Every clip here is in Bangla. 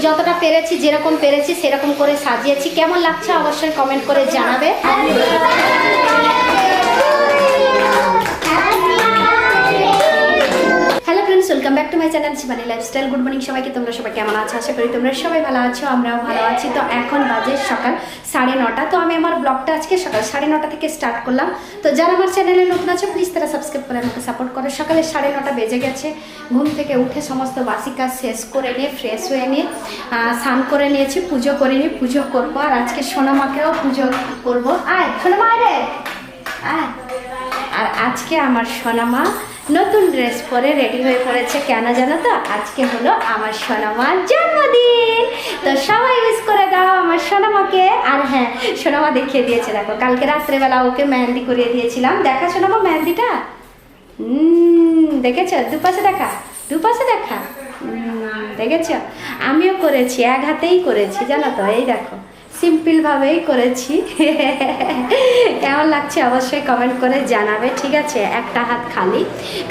যতটা পেরেছি, যেরকম পেরেছি সেরকম করে সাজিয়েছি। কেমন লাগছে অবশ্যই কমেন্ট করে জানাবে। Welcome back to my channel Shivani lifestyle. Good morning সবাইকে। তোমরা সবাই কেমন আছো? আশা করি তোমরা সবাই ভালো আছো, আমরাও ভালো আছি। তো এখন বাজে সকাল 9:30। তো আমি আমার ব্লগটা আজকে সকাল 9:30 থেকে স্টার্ট করলাম। তো যারা আমার চ্যানেলে নতুন আছে প্লিজ তারা সাবস্ক্রাইব করে আমাকে সাপোর্ট করো। সকালে 9:30 বেজে গেছে। ঘুম থেকে উঠে সমস্ত বাসি কাজ শেষ করে নিয়ে ফ্রেশ হয়ে নিয়ে স্নান করে নিয়েছি, পুজো করে নিয়ে পুজো করবো। আর আজকে সোনামাকেও পুজো করবো। আয় সোনামা রে আয়। আর আজকে আমার সোনামা নতুন ড্রেস পরে রেডি হয়ে পড়েছে। কেন জানো তো? আজকে হলো আমার সোনামার জন্মদিন। তো সবাই উইশ করে দাও আমার সোনামাকে। আর হ্যাঁ, সোনামা দেখিয়ে দিয়েছে, দেখো কালকে রাত্রেবেলা ওকে মেহেন্দি করিয়ে দিয়েছিলাম। দেখা সোনামা মেহেন্দিটা, দেখেছ? দুপাশে দেখা, দুপাশে দেখা, দেখেছ? আমিও করেছি, এক হাতেই করেছি জানো তো। এই দেখো সিম্পল ভাবেই করেছি। কেমন লাগছে অবশ্যই কমেন্ট করে জানাবে, ঠিক আছে? একটা হাত খালি,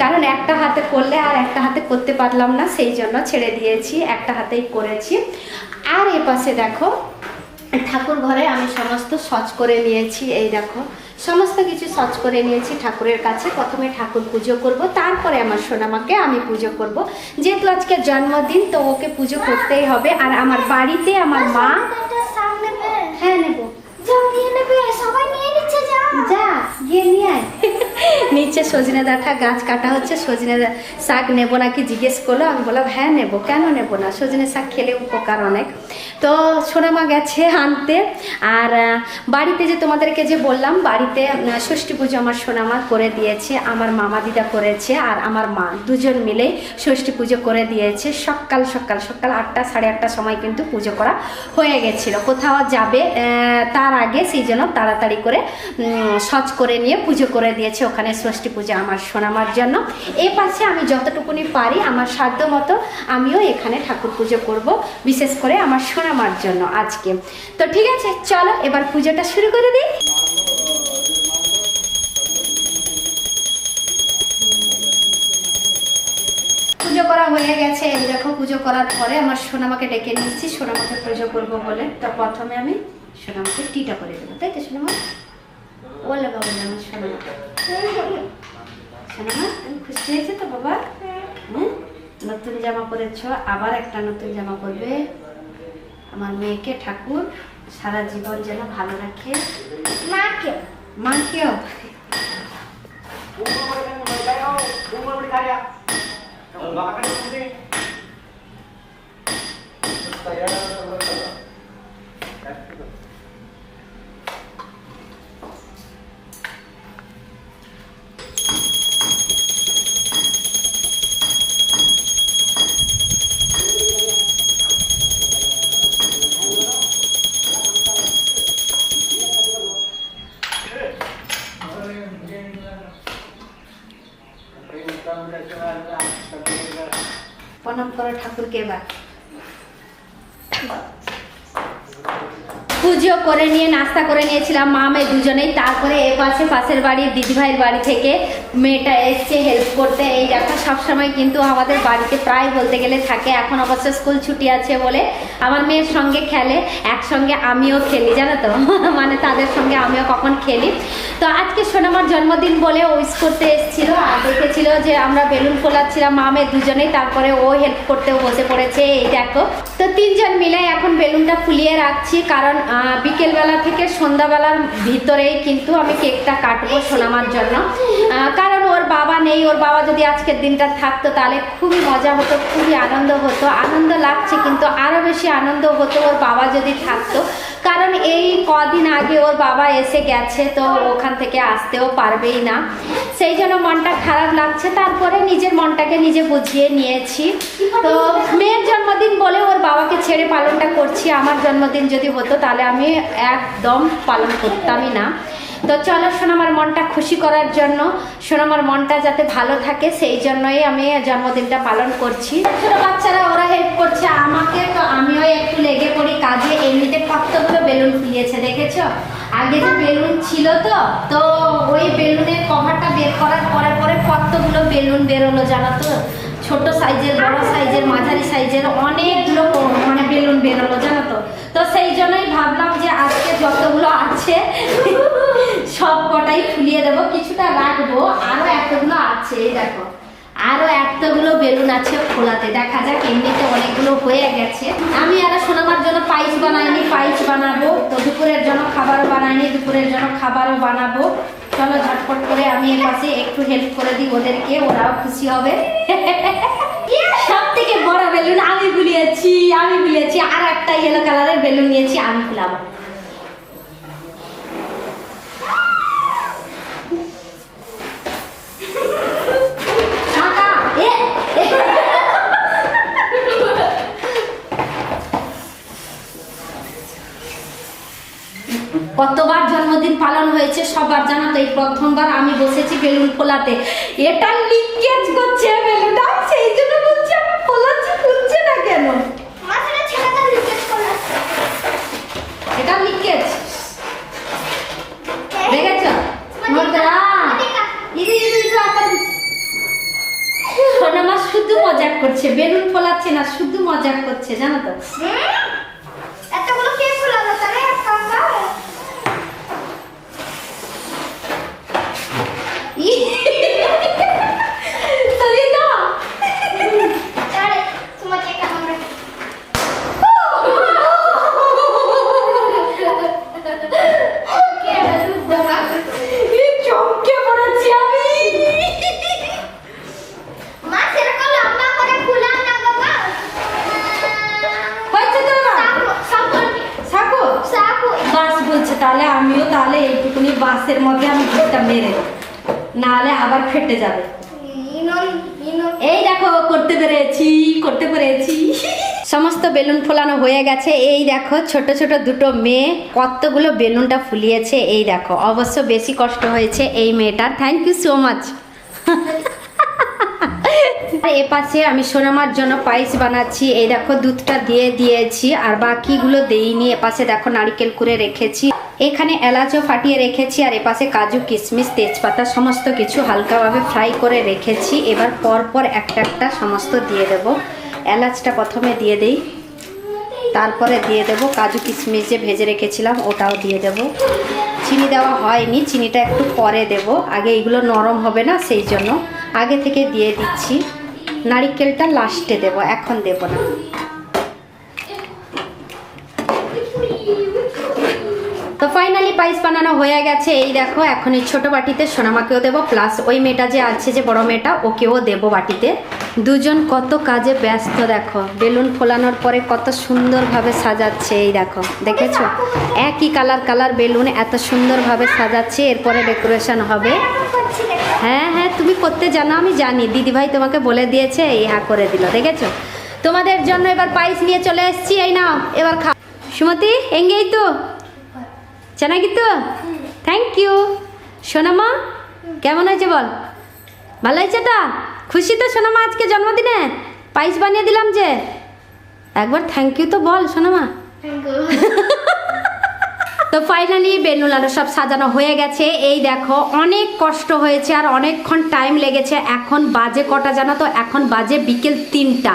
কারণ একটা হাতে করলে আর একটা হাতে করতে পারলাম না, সেই জন্য ছেড়ে দিয়েছি, একটা হাতেই করেছি। আর এ পাশে দেখো ঠাকুর ঘরে আমি সমস্ত সজ করে নিয়েছি। এই দেখো সমস্ত কিছু সজ করে নিয়েছি ঠাকুরের কাছে। প্রথমে ঠাকুর পুজো করব, তারপরে আমার সোনামাকে আমি পুজো করব। যেহেতু আজকে জন্মদিন তো ওকে পুজো করতেই হবে। আর আমার বাড়িতে আমার মা, হ্যাঁ নেবো, যা গিয়ে নিয়ে আয়। নিচে সজনে ডাঁটা গাছ কাটা হচ্ছে, সজনে শাক নেবো নাকি জিজ্ঞেস করলো। আমি বললাম হ্যাঁ নেবো, কেন নেবো না, সজনে শাক খেলে উপকার অনেক। তো সোনামা গেছে আনতে। আর বাড়িতে যে তোমাদেরকে যে বললাম, বাড়িতে ষষ্ঠী পুজো আমার সোনামা করে দিয়েছে, আমার মামা দিদা করেছে, আর আমার মা দুজন মিলে ষষ্ঠী পুজো করে দিয়েছে। সকাল 8টা 8:30 সময় কিন্তু পুজো করা হয়ে গেছিলো। কোথাও যাবে তার আগে সেই জন্য তাড়াতাড়ি করে সজ করে নিয়ে পুজো করে দিয়েছে ওখানে ষষ্ঠী পূজা আমার সোনামার জন্য। এ পাশে আমি যতটুকুনি পারি আমার সাধ্য মতো আমিও এখানে ঠাকুর পুজো করব, বিশেষ করে আমার সোনামার জন্য আজকে। তো ঠিক আছে, চলো এবার পুজোটা শুরু করে দিই। পুজো করা হয়ে গেছে। এই দেখো পুজো করার পরে আমার সোনামাকে ডেকে নিচ্ছি, সোনামাকে পুজো করবো বলে। তো প্রথমে আমি সোনামাকে টিটা করে দেবো, তাই তো সোনামা? বলে বাবা আমার সোনামা, সোনামা তুমি খুশি হয়েছে তো বাবা? হ্যাঁ, নতুন জামা পরেছো, আবার একটা নতুন জামা পরবে। আমার মেয়েকে ঠাকুর সারা জীবন যেন ভালো রাখে, মাকেও। প্রণাম করো ঠাকুরকে। এবার পুজো করে নিয়ে নাস্তা করে নিয়েছিলাম মা মেয়ে দুজনেই। তারপরে এ পাশে পাশের বাড়ির দিদিভাইয়ের বাড়ি থেকে মেয়েটা এসছে হেল্প করতে। এই দেখো সবসময় কিন্তু আমাদের বাড়িতে প্রায় বলতে গেলে থাকে। এখন অবশ্য স্কুল ছুটি আছে বলে আমার মেয়ের সঙ্গে খেলে, একসঙ্গে আমিও খেলি জানো তো। মানে তাদের সঙ্গে আমিও কখন খেলি। তো আজকে সোনামার জন্মদিন বলে উইশ করতে এসেছিল, আর দেখেছিল যে আমরা বেলুন ফোলাচ্ছিলাম মা মেয়ে দুজনেই। তারপরে ও হেল্প করতেও বসে পড়েছে। এই দেখো তো তিনজন মিলে এখন বেলুনটা ফুলিয়ে রাখছি, কারণ বিকেলবেলা থেকে সন্ধ্যাবেলার ভিতরেই কিন্তু আমি কেকটা কাটবো সোনামার জন্য। কারণ ওর বাবা নেই, ওর বাবা যদি আজকের দিনটা থাকতো তাহলে খুবই মজা হতো, খুবই আনন্দ হতো। আনন্দ লাগছে, কিন্তু আরও বেশি আনন্দ হতো ওর বাবা যদি থাকতো। কারণ এই কদিন আগে ওর বাবা এসে গেছে, তো ওখান থেকে আসতেও পারবেই না, সেই জন্য মনটা খারাপ লাগছে। তারপরে নিজের মনটাকে নিজে বুঝিয়ে নিয়েছি। তো মেয়ের জন্মদিন বলে ওর বাবাকে ছেড়ে পালনটা করছি। আমার জন্মদিন যদি হতো তাহলে আমি একদম পালন করতামই না। তো চলো সোনামার মনটা খুশি করার জন্য, সোনামার মনটা যাতে ভালো থাকে সেই জন্যই আমি জন্মদিনটা পালন করছি। ছোটো বাচ্চারা ওরা হেল্প করছে আমাকে, তো আমিও একটু লেগে পড়ি কাজে। এমনিতে কতগুলো বেলুন ফুলিয়েছে দেখেছো। আগে যে বেলুন ছিল তো ওই বেলুনের কভারটা বের করার পরে কতগুলো বেলুন বেরোলো জানো তো। ছোট সাইজের, বড় সাইজের, মাঝারি সাইজের অনেকগুলো মানে বেলুন বেরোলো, জানো তো। তো সেই জন্যই ভাবলাম যে আজকে যতগুলো আছে সব কটাই ফুলিয়ে দেবো, কিছুটা রাখবো, আরো এতগুলো আছে। এই দেখো আরো এতগুলো বেলুন আছে খোলাতে, দেখা যাক। এমনিতে অনেকগুলো হয়ে গেছে। আমি আর সোনামার জন্য পায়েস বানাইনি, পায়েস বানাবো। তো দুপুরের জন্য খাবারও বানাইনি, দুপুরের জন্য খাবারও বানাবো। চলো ঝটপট করে আমি এর পাশে একটু হেল্প করে দিই ওদেরকে, ওরাও খুশি হবে। সব থেকে বড় বেলুন আমি ভুলিয়েছি, আর একটা ইয়েলো কালারের বেলুন নিয়েছি, আমি ফুলাবো। কতবার জন্মদিন পালন হয়েছে সবার জানা তো, এই প্রথমবার আমি বসেছি বেলুন ফোলাতে। এটা লিকেজ করছে বেলুনটা, সেই জন্য বলছি আমি ফোলাচ্ছি, ফুলছে না কেন? এটা লিকেজ দেখেছ? সোনামা শুধু মজাক করছে, বেলুন ফোলাচ্ছে না, শুধু মজাক করছে, জানো তো। এতগুলো কে ফোলালো তারে? তাহলে আমিও তাহলে এইটুকুনি বাসের মধ্যে আমি ঘুরটা মেরে, নাহলে আবার ফেটে যাবে। এই দেখো করতে পেরেছি। সমস্ত বেলুন ফোলানো হয়ে গেছে। এই দেখো ছোট ছোট দুটো মেয়ে কতগুলো বেলুনটা ফুলিয়েছে। এই দেখো, অবশ্য বেশি কষ্ট হয়েছে এই মেয়েটার। Thank you so much. এ পাশে আমি সোনামার জন্য পায়েস বানাচ্ছি। এই দেখো দুধটা দিয়ে দিয়েছি, আর বাকিগুলো দেইনি। এ পাশে দেখো নারকেল কুড়ে রেখেছি, এখানে এলাচও ফাটিয়ে রেখেছি, আর এপাশে কাজু, কিশমিশ, তেজপাতা সমস্ত কিছু হালকাভাবে ফ্রাই করে রেখেছি। এবার পরপর একটা একটা সমস্ত দিয়ে দেব। এলাচটা প্রথমে দিয়ে দেই, তারপরে দিয়ে দেব কাজু কিশমিশ যে ভেজে রেখেছিলাম ওটাও দিয়ে দেব। চিনি দেওয়া হয়নি, চিনিটা একটু পরে দেব, আগে এগুলো নরম হবে না, সেই জন্য আগে থেকে দিয়ে দিচ্ছি। নারকেলটা লাস্টে দেব, এখন দেব না। তো ফাইনালি পায়েস বানানো হয়ে গেছে। এই দেখো এখন এই ছোটো বাটিতে সোনামাকেও দেবো, প্লাস ওই মেয়েটা যে আছে যে বড় মেয়েটা ওকেও দেবো বাটিতে। দুজন কত কাজে ব্যস্ত, দেখো বেলুন ফোলানোর পরে কত সুন্দরভাবে সাজাচ্ছে। এই দেখো দেখেছো, একই কালার বেলুন এত সুন্দরভাবে সাজাচ্ছে। এরপরে ডেকোরেশন হবে। হ্যাঁ হ্যাঁ তুমি করতে জানো, আমি জানি, দিদিভাই তোমাকে বলে দিয়েছে, এই হ্যাঁ করে দিল। দেখেছো, তোমাদের জন্য এবার পায়েস নিয়ে চলে এসেছি। এই নাও এবার খাও। সুমতি এঙ্গেই তো ಚೆನ್ನಾಗಿತ್ತು, থ্যাংক ইউ। সোনামা কেমন হয়েছে বল? ভালো হয়েছে তো? খুশি তো সোনামা? আজকে জন্মদিনে পায়েস বানিয়ে দিলাম যে, একবার থ্যাংক ইউ তো বল সোনামা। তো ফাইনালি বেলুন আরো সব সাজানো হয়ে গেছে। এই দেখো অনেক কষ্ট হয়েছে আর অনেকক্ষণ টাইম লেগেছে। এখন বাজে কটা জানো তো? এখন বাজে বিকেল 3টা।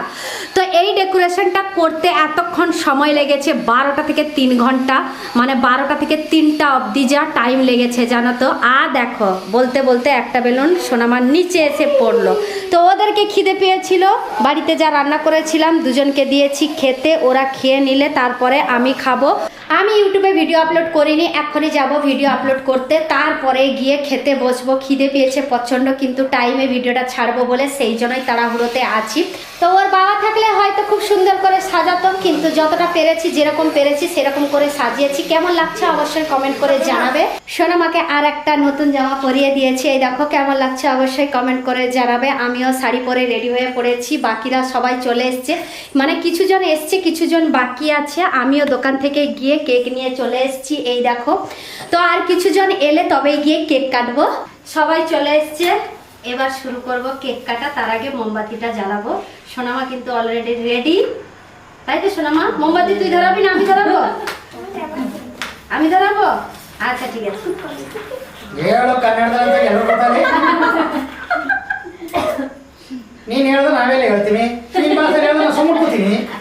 তো এই ডেকোরেশনটা করতে এতক্ষণ সময় লেগেছে 12টা থেকে 3 ঘন্টা, মানে 12টা থেকে 3টা অবধি যা টাইম লেগেছে জানো তো। আর দেখো বলতে বলতে একটা বেলুন সোনামার নিচে এসে পড়লো। তো ওদেরকে খিদে পেয়েছিল, বাড়িতে যা রান্না করেছিলাম দুজনকে দিয়েছি খেতে, ওরা খেয়ে নিলে তারপরে আমি খাবো। আমি ইউটিউবে ভিডিও আপলোড করিনি, এখনই যাব ভিডিও আপলোড করতে, তারপরে গিয়ে খেতে বসবো। খিদে পেয়েছে প্রচণ্ড, কিন্তু টাইমে ভিডিওটা ছাড়বো বলে সেই জন্যই তাড়াহুড়োতে আছি। তো ওর বাবা থাকলে হয়তো খুব সুন্দর করে সাজাতো, কিন্তু যতটা পেরেছি, যেরকম পেরেছি সেরকম করে সাজিয়েছি। কেমন লাগছে অবশ্যই কমেন্ট করে জানাবে। সোনামাকে আর একটা নতুন জামা পরিয়ে দিয়েছি। এই দেখো কেমন লাগছে অবশ্যই কমেন্ট করে জানাবে। আমিও শাড়ি পরে রেডি হয়ে পড়েছি, বাকিরা সবাই চলে এসছে, মানে কিছুজন এসছে কিছুজন বাকি আছে। আমিও দোকান থেকে গিয়ে কেক নিয়ে চলে এসেছি। এই দেখো, তো আর কিছুজন এলে তবেই গিয়ে কেক কাটবো। সবাই চলে এসছে, এবার শুরু করব কেক কাটা। তার আগে মোমবাতিটা জ্বালাবো। সোনামা কিন্তু অলরেডি রেডি, তাই তো সোনামা? মোমবাতি তুই ধরাবি না আমি ধরাবো? আমি ধরাবো, আচ্ছা ঠিক আছে। ನೀನ್ ಹೇಳಿದ್ರೆ ನಾವೆಲ್ಲ ಹೇಳ್ತೀನಿ, ನಿನ್ ಭಾಷೆ ಹೇಳಿದ್ರೆ ಸುಮ್ಮನೆ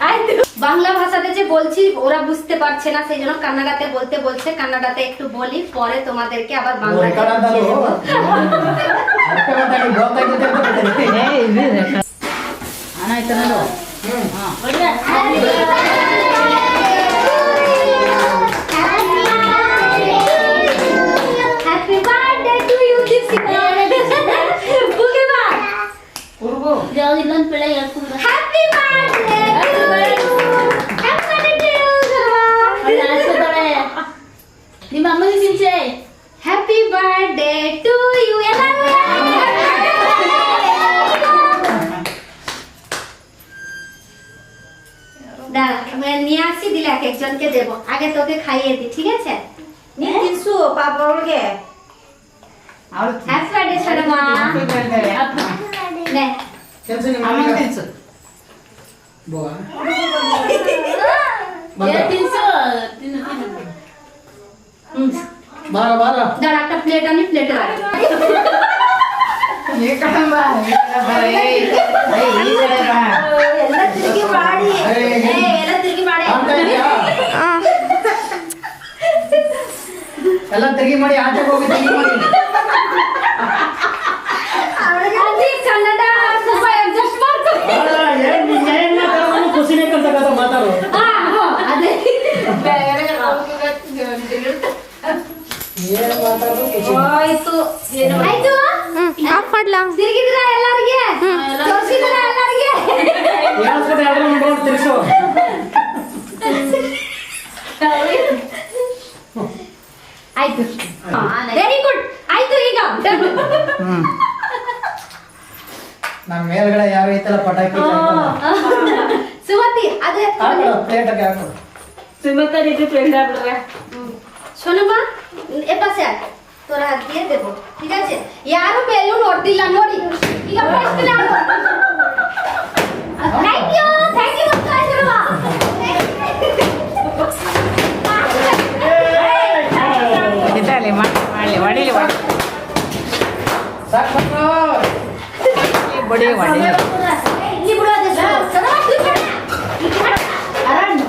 আইতো বাংলা ভাষাতে যে বলছি ওরা বুঝতে পারছে না, সেই জন্য কান্নাডাতে বলতে বলছে। কান্নাডাতে একটু বলি, পরে তোমাদেরকে আবার বাংলাতে বুঝিয়ে দেবো। Happy birthday to you, Dipsika. বুকেবা যাও দিলাম পেলে ಹೇಳ್ಕೊಂಡ್ರೆ Happy birthday to you. Happy birthday to you. ಆಸ್ಪತ್ರೆ ನಿಮ್ಮ ಅಮ್ಮನಿಗೆ ತಿನ್ಸೆ Happy birthday to you. ಎಲ್ಲರೂ দাঁড়া, আমি নিয়ে আসি, দিলে এক একজনকে দেবো। আগে তোকে খাইয়ে দি, ঠিক আছে? ನೀನ್ ತಿನ್ಸು ಪಾಪ ಅವ್ರಿಗೆ. হ্যাপি বার্থডে ছোট মা। নে ತಿನ್ಸು ತಿನ್ನು ತಿನ್ನು ಬಾರ ಬಾರ দাঁড়া, একটা প্লেট আনি, প্লেটে রাখ। ಎಲ್ಲ ತಿರುಗಿ ಮಾಡಿ, ಎಲ್ಲ ತಿರುಗಿ ಮಾಡಿ। ಅಂತ ಇದೆಯಾ? ಎಲ್ಲ ತೆಗಿ ಮಾಡಿ, ಆಚೆಗೆ ಹೋಗಿ ತೆಗಿ ಮಾಡಿ. ಅಜ್ಜಿ ಕನ್ನಡ ಸ್ವಲ್ಪ adjust ಮಾಡ್ಕೊ. ಏನ್ ಮಾತಾಡೋದು ಖುಷಿನೇ ಕಲ್ತಕ್ಕ ಮಾತಾಡು. ಹಾ, ಹೋ, ಅದೇ ಏನ್ ಮಾತಾಡೋದು ಖುಷಿ. ಆಯ್ತು, ಆಯ್ತು. ಆಫ್ ಮಾಡ್ಲಾ? ತಿರುಗಿದ್ರ ಎಲ್ಲರಿಗೆ, ತೋರಿಸಿದ್ರ ಎಲ್ಲರಿಗೆ. ಏನ್ಸ್ಬಿಟ್ಟು ಎಲ್ಲರೂ ನೋಡ್ ತಿರ್ಸು. ಆಯ್ತು, ವೆರಿ ಗುಡ್. ಆಯ್ತು, ಈಗ ನಮ್ಮ ಮೇಲ್ಗಡೆ ಯಾರು ಐತಲ್ಲ ಪಟಾಕಿ ಸುಮತಿ ಅದೇ ಪ್ಲೇಟಕ್ಕೆ ಹಾಕು. ಸುಮಕ್ಕ ರೀತಿ ಫ್ರೆಂಡ್ ಆಗ್ಬಿಡ್ರೆ শোনো মা, এপাশে আয়, তোরা হাত দিয়ে দেবো, ঠিক আছে? ಯಾರು বেলুন ಹೊಡೆದಿಲ್ಲ ನೋಡಿ, ಈಗ ಫಸ್ಟ್ ನಾವು ಥ್ಯಾಂಕ್ ಯು ಅಂತ ಹೇಳ್ರಮ್ಮ. ಇದಾಗಲಿ ಮಾಡಲಿ ಹೊಡಿಲಿ ಸಾಕು ಬಡಿ ಹೊಡಿ ಇಲ್ಲಿ ಬಿಡು, ಅದೇ ಚಲೋ ಅರಣ್ಯ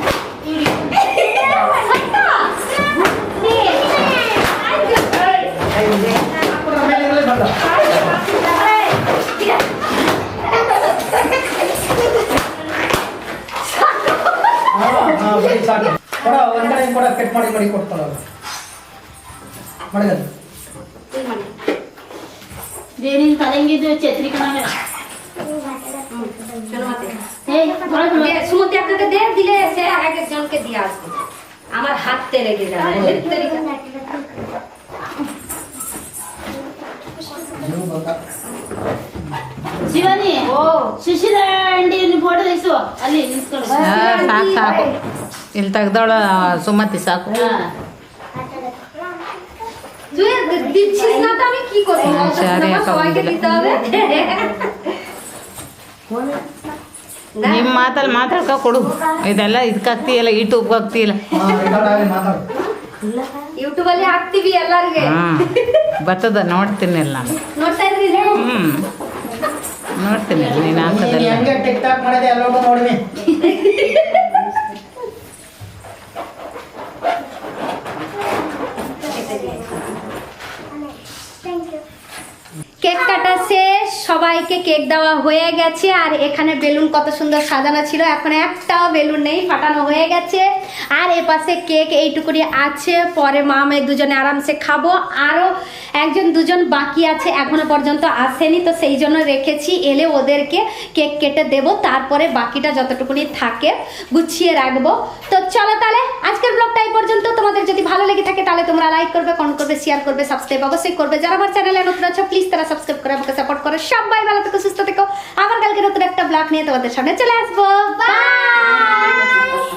ಸಾಕು ಕೊಡ, ಒಂದ್ ಕಡೆ ಕೊಡ, ಕಟ್ ಮಾಡಿ ಮಾಡಿ ಕೊಡ್ತಾರ ಮಡಗದು. ದೇನಿನ ತಲೆಂಗಿದ್ದು ಛತ್ರಿ ಕಣವೆ সুমতি আপনাকে দে, দিলে সে এক একজনকে দিয়ে আসবে। আমার হাততে লেগে যাবে। ಶಿವಾನಿ ও ಶಿಶಿರ ಅಂಡಿ ಫೋಟೋ ತೆಗಿಸು ಅಲ್ಲಿ ನಿಂತ್ಕೊಳ್ಳು ಸಾಕು ಸಾಕು ಇಲ್ಲಿ ತೆಗ್ದವಳ ಸುಮತಿ ಸಾಕು তুই দিচ্ছিস না তো আমি কি করব? সরি, সবাইকে দিতে হবে। ನಿಮ್ಮ ಮಾತಲ್ಲಿ ಮಾತಾಡ್ಕೊ ಕೊಡು, ಇದೆಲ್ಲ ಇದಕ್ಕೆ ಹಾಕ್ತೀಯಲ್ಲ, ಯೂಟ್ಯೂಬ್ಗೆ ಹಾಕ್ತೀಯಲ್ಲ. ಮಾತಾಡು. ಯೂಟ್ಯೂಬ್ ಅಲ್ಲಿ ಹಾಕ್ತಿವಿ ಎಲ್ಲರಿಗೆ। ಹಾಂ ಬರ್ತದ, ನೋಡ್ತೀನಿ ನಾನು. ನೋಡ್ತಾ ಇದ್ರಿ? ನೋಡ್ತೀನಿ ನೀನು ನೀನ್ ಹಾಕೋದಲ್ಲ. ಹೆಂಗೆ ಟಿಕ್ ಟಾಕ್ ಮಾಡಿದೆ ಎಲ್ಲರೂ ನೋಡಿವಿ. কেক কাটা শেষ, সবাইকে কেক দেওয়া হয়ে গেছে। আর এখানে বেলুন কত সুন্দর সাজানো ছিল, এখন একটাও বেলুন নেই, ফাটানো হয়ে গেছে। আর এপাশে কেক এইটুকুনি আছে, পরে মা মেয়ে দুজনে আরামসে খাবো। আরও একজন দুজন বাকি আছে, এখনো পর্যন্ত আসেনি, তো সেই জন্য রেখেছি, এলে ওদেরকে কেক কেটে দেব, তারপরে বাকিটা যতটুকুনি থাকে গুছিয়ে রাখবো। তো চলো তাহলে আজকের ব্লগটা এই পর্যন্ত। তোমাদের যদি ভালো লেগে থাকে তাহলে তোমরা লাইক করবে, কমেন্ট করবে, শেয়ার করবে, সাবস্ক্রাইব অবশ্যই করবে। যারা আমার চ্যানেলে নতুন আছো প্লিজ তারা সাবস্ক্রাইব করে আমাকে সাপোর্ট করো। সবাই ভালো থেকো, সুস্থ থেকো। আবার কালকে নতুন একটা ব্লগ নিয়ে তোমাদের সামনে চলে আসবো। বাই।